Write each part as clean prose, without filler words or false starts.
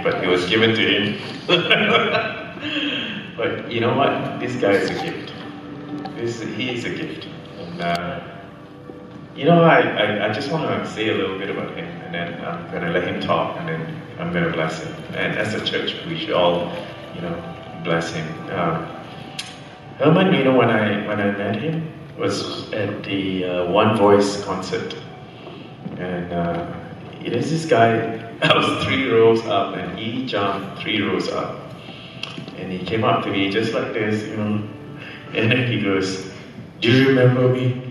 but it was given to him. But you know what? This guy is a gift. He is a gift. And I just want to say a little bit about him, and then I'm going to let him talk, and then I'm going to bless him. And as a church, we should all, bless him. Herman, when I met him, was at the One Voice concert, and there's this guy. I was 3 rows up, and he jumped 3 rows up, and he came up to me just like this, and then he goes, "Do you remember me?"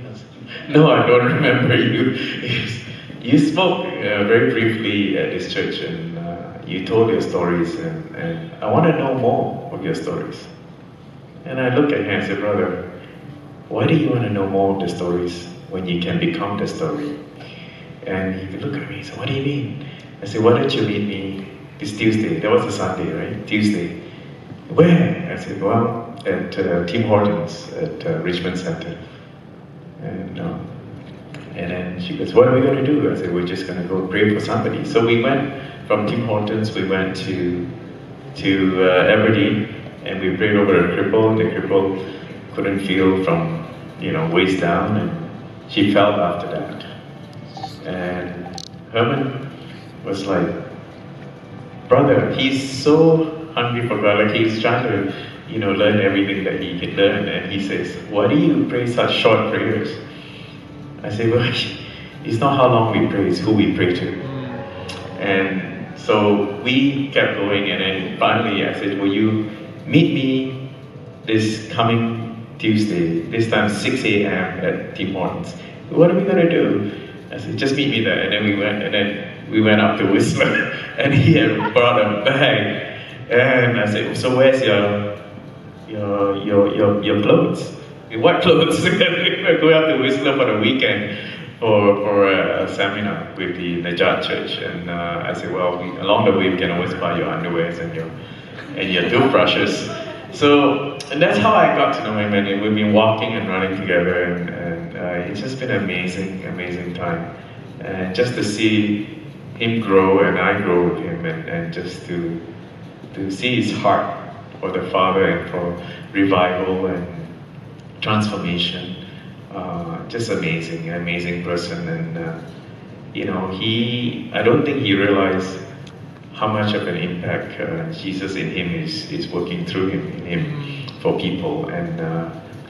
"No, I don't remember you." You spoke very briefly at this church, and you told your stories, and I want to know more of your stories. And I looked at him and said, "Brother, why do you want to know more of the stories when you can become the story?" And he looked at me and said, "What do you mean?" I said, "Why don't you meet me this Tuesday?" That was a Sunday, right? Tuesday. "Where?" I said, "Well, at Tim Hortons at Richmond Center." And then she goes, "What are we going to do?" I said, "We're just going to go pray for somebody." So we went from Tim Hortons, we went to Aberdeen, and we prayed over a cripple. The cripple couldn't feel from, waist down, and she fell after that. And Herman was like, brother, he's so hungry for God, like he's trying to, learn everything that he can learn. And he says, "Why do you pray such short prayers?" I say, "Well, it's not how long we pray, it's who we pray to." And so we kept going, and then finally I said, "Will you meet me this coming Tuesday, this time 6 a.m. at Tim Hortons?" "What are we going to do?" I said, "Just meet me there." And then we went up to Whistler, and he had brought a bag. And I said, "So where's your clothes? What clothes?" We were going up to Whistler for the weekend for a seminar with the Najat Church. And I said, "Well, along the way we can always buy your underwears and your toothbrushes." So, and that's how I got to know him, and we've been walking and running together, and it's just been an amazing time. And just to see him grow and I grow with him, and just to see his heart for the Father and for revival and transformation. Just amazing person. And I don't think he realized how much of an impact Jesus in him is working through him for people. And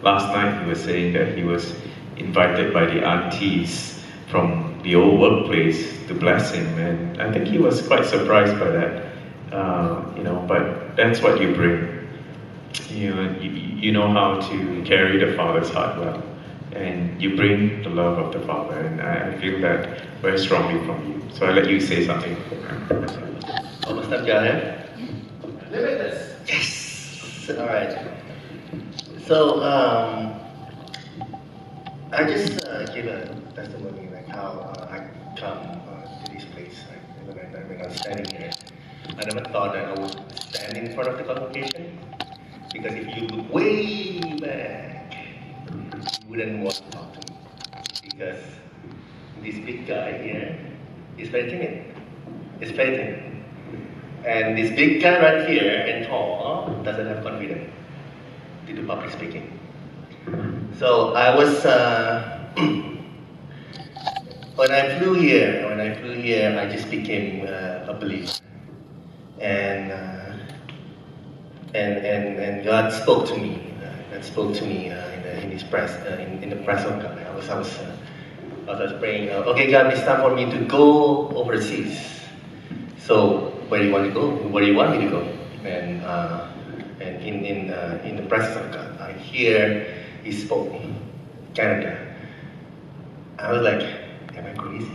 last night he was saying that he was invited by the aunties from the old workplace to bless him, and I think he was quite surprised by that. But that's what you bring. You know how to carry the Father's heart well, and you bring the love of the Father, and I feel that very strongly from you. So I let you say something. Almost up, Jahan. Limitless. Yes. All right. So I just give a testimony like how I come to this place. When I was standing here, I never thought that I would stand in front of the congregation, because if you look way back, you wouldn't want to talk to me, because this big guy here is very timid. He's very timid. And this big guy right here and tall doesn't have confidence to do public speaking. So I was when I flew here, I just became a believer, and God spoke to me. God spoke to me in His in the presence of God. I was praying. Okay, God, it's time for me to go overseas. So where do you want to go? Where do you want me to go? And in the presence of God, I hear He spoke, Canada. I was like, am I crazy?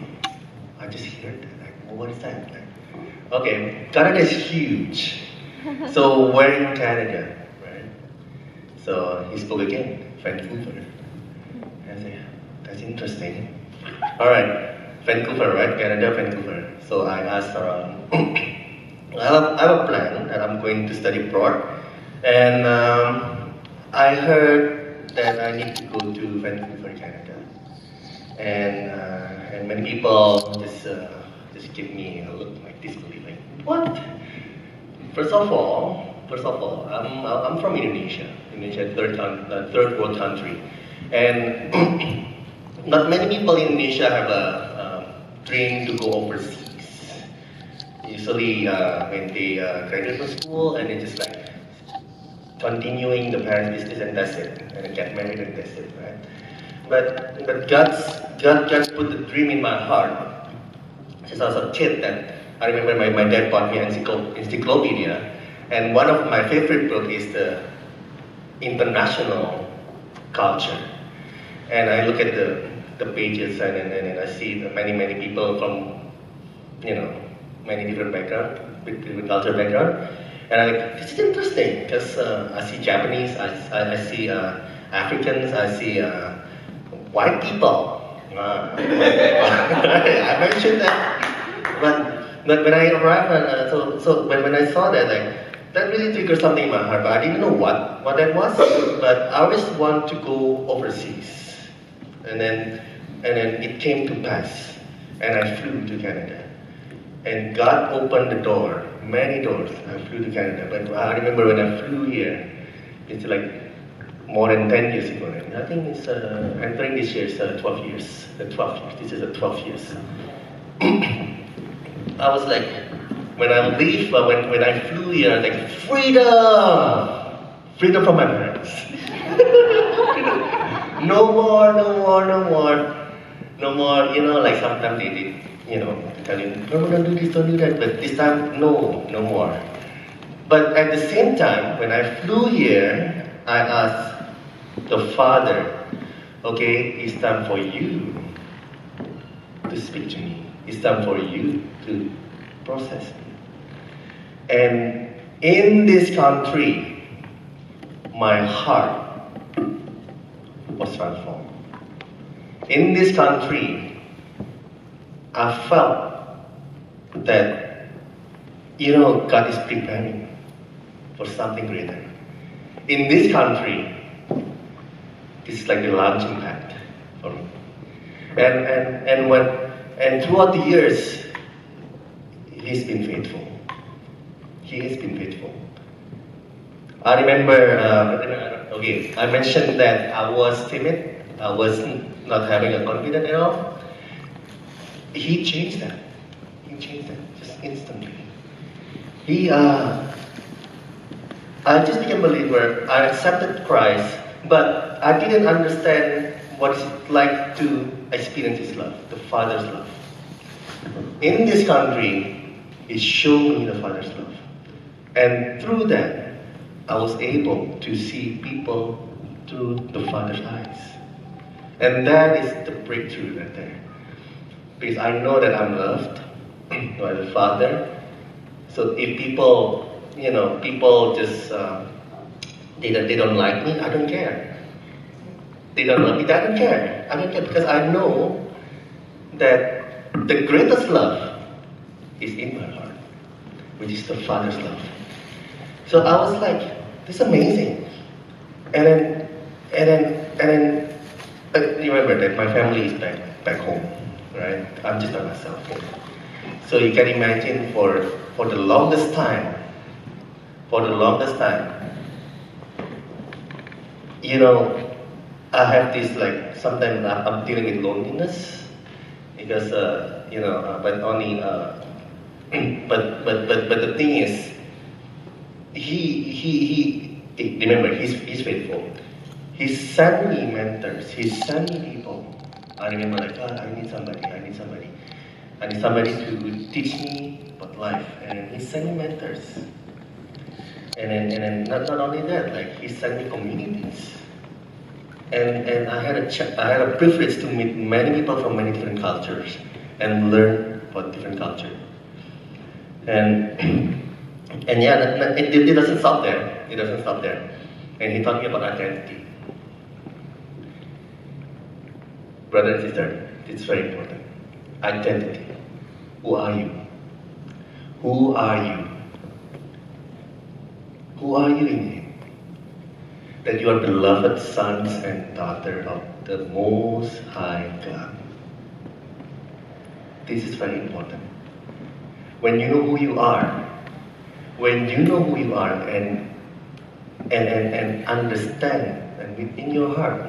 I just heard that. Like, well, what is that? Like, okay, Canada is huge. So where in Canada, right? So he spoke again, Vancouver. I said, that's interesting. All right, Vancouver, right? Canada, Vancouver. So I asked around. I have a plan that I'm going to study abroad, and I heard that I need to go to Vancouver, Canada, and many people just give me a look like disbelief, like what? First of all, I'm from Indonesia. Indonesia, third world country, and not many people in Indonesia have a dream to go overseas. Usually, when they graduate from school, and they just like continuing the parents' business, and that's it, and they get married, and that's it, right? But God put the dream in my heart since I was a kid. That I remember my dad bought me an encyclopedia, and one of my favorite books is the international culture. And I look at the pages, and I see many people from, many different background, different cultural background. And I'm like, this is interesting, because I see Japanese, I see Africans, I see white people. I mentioned that, but when I arrived, so when I saw that, like, that really triggered something in my heart, but I didn't know what that was. But I always want to go overseas, and then it came to pass, and I flew to Canada, and God opened the door, many doors. I flew to Canada, but I remember when I flew here, it's like more than 10 years ago. I think it's entering this year is 12 years. The 12 years. This is the 12 years. I was like, when I leave, when I flew here, I was like, freedom from my parents. No more. Like sometimes they tell you, no, don't do this, don't do that. But this time, no more. But at the same time, when I flew here, I asked the Father, okay, it's time for you to speak to me. It's time for you to process me. And in this country, my heart was transformed. In this country, I felt that, God is preparing for something greater. In this country, this is like the launching pad for me. And throughout the years, He's been faithful. He has been faithful. I remember, I mentioned that I was timid. I was not having a confidence at all. He changed that. Just instantly. I just became a believer. I accepted Christ, but I didn't understand what it's like to experience His love, the Father's love. In this country, He showed me the Father's love. And through that, I was able to see people through the Father's eyes. And that is the breakthrough right there. Because I know that I'm loved by the Father. So if people just, they don't like me, I don't care. They don't love me, I don't care. I don't care because I know that the greatest love is in my heart, which is the Father's love. So I was like, this is amazing. And then you remember that my family is back home, right? I'm just by myself here. So you can imagine for the longest time, I have this like, sometimes I'm dealing with loneliness because, but only, but the thing is, he remember, he's faithful. He sent me mentors, he sent me people. I remember like, I need somebody. I need somebody to teach me about life. And he sent me mentors. And then not only that, like he sent me communities. And I had a privilege to meet many people from many different cultures and learn about different culture. And yeah, it doesn't stop there. It doesn't stop there. And he taught me about identity. Brother and sister, it's very important. Identity. Who are you? Who are you? Who are you in Him? That you are beloved sons and daughters of the Most High God. This is very important. When you know who you are, when you know who you are and understand and within your heart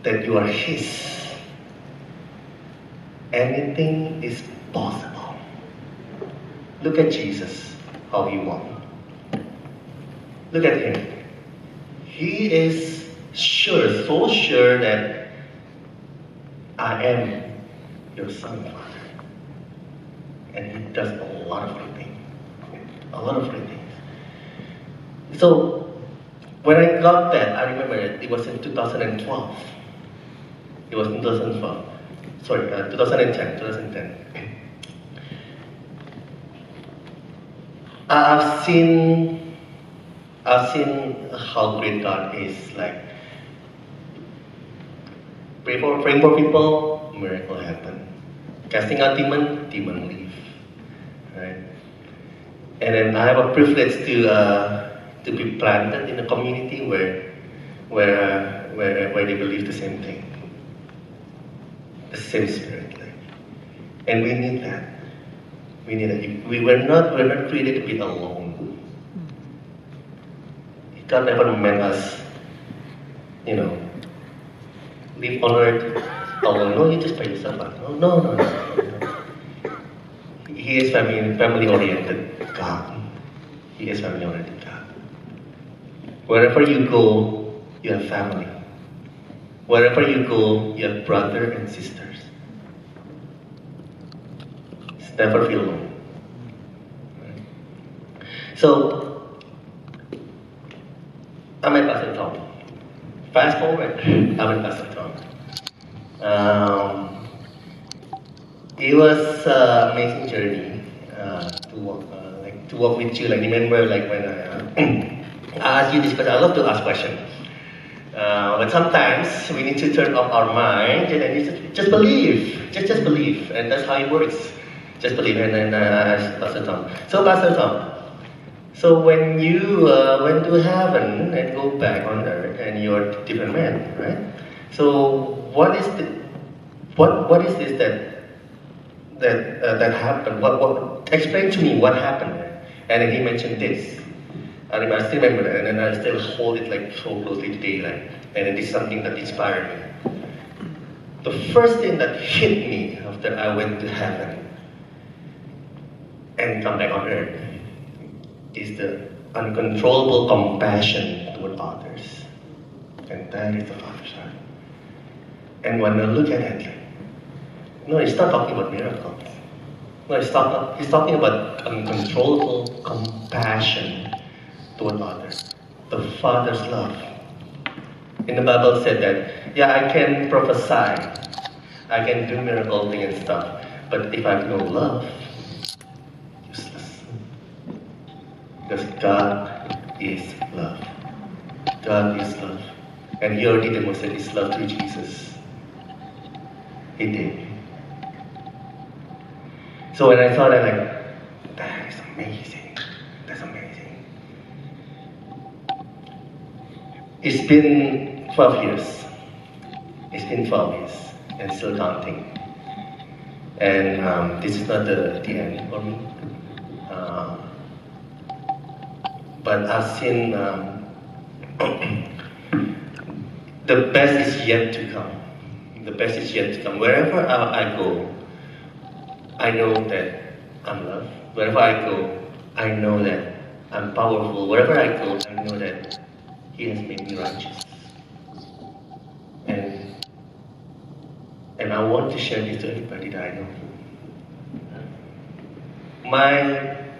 that you are His, anything is possible. Look at Jesus, how He walked. Look at Him. He is sure, so sure that I am your son, Father. And He does a lot of great things. A lot of great things. So, when I got that, I remember it was in 2012. It was in 2012. Sorry, 2010. I've seen how great God is. Like, praying for people, miracle happen. Casting out demon leave. Right? And then I have a privilege to be planted in a community where they believe the same thing, the same spirit. Like. And we need that. We need that. We're not created to be alone. God never meant us, live on earth alone. No, you just by yourself. No. He is family-oriented God. He is family-oriented God. Wherever you go, you have family. Wherever you go, you have brother and sisters. Never feel alone. So, I'm at Pastor Tom. Fast forward, I'm at Pastor Tom. It was an amazing journey to walk with you. Like remember, like when I asked you this question, I love to ask questions. But sometimes we need to turn off our mind and then just believe, just believe, and that's how it works. Just believe, and then Pastor Tom. So Pastor Tom, so when you went to heaven and go back on earth, and you're a different man, right? So what is this that happened? What explain to me what happened? And then he mentioned this. I still remember that, and then I still hold it like so closely today, like, and it is something that inspired me. The first thing that hit me after I went to heaven and come back on earth is the uncontrollable compassion toward others. And that is the Father's heart. And when I look at it, no, he's not talking about miracles. No, he's talking about uncontrollable compassion toward others. The Father's love. In the Bible said that, yeah, I can prophesy, I can do miracle things and stuff, but if I have no love, useless. Because God is love. God is love. And He already demonstrated His love through Jesus. He did. So when I saw that, like, that is amazing. That's amazing. It's been 12 years. It's been 12 years and still counting. And this is not the end for me. But I've seen the best is yet to come. The best is yet to come. Wherever I go, I know that I'm loved. Wherever I go, I know that I'm powerful. Wherever I go, I know that He has made me righteous. And I want to share this to everybody that I know.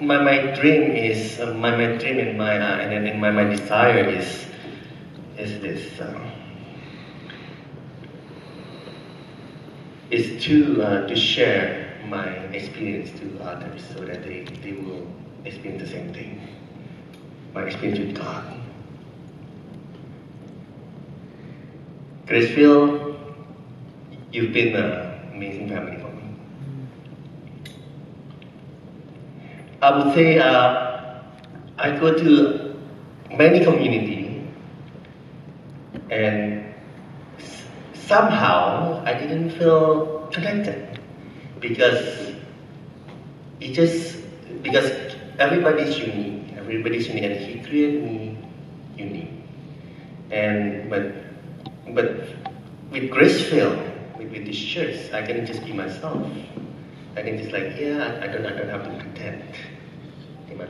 My dream is my dream and my desire is this. Is to share my experience to others so that they will experience the same thing. My experience with God. Gracefield, you've been an amazing family for me. I would say I go to many communities and somehow I didn't feel connected because everybody's unique. Everybody's unique, and He created me unique. And but with Gracefield, with this church, I can just be myself. I can just like, yeah, I don't have to pretend. Amen.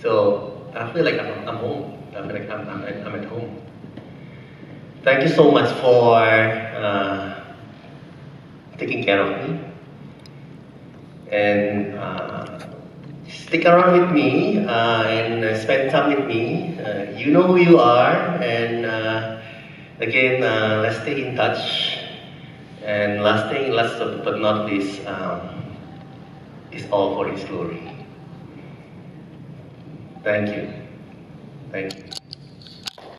So I feel like I'm home. I feel like I'm at home. Thank you so much for taking care of me, and stick around with me and spend time with me. You know who you are, and again, let's stay in touch. And last but not least, is all for His glory. Thank you. Thank you.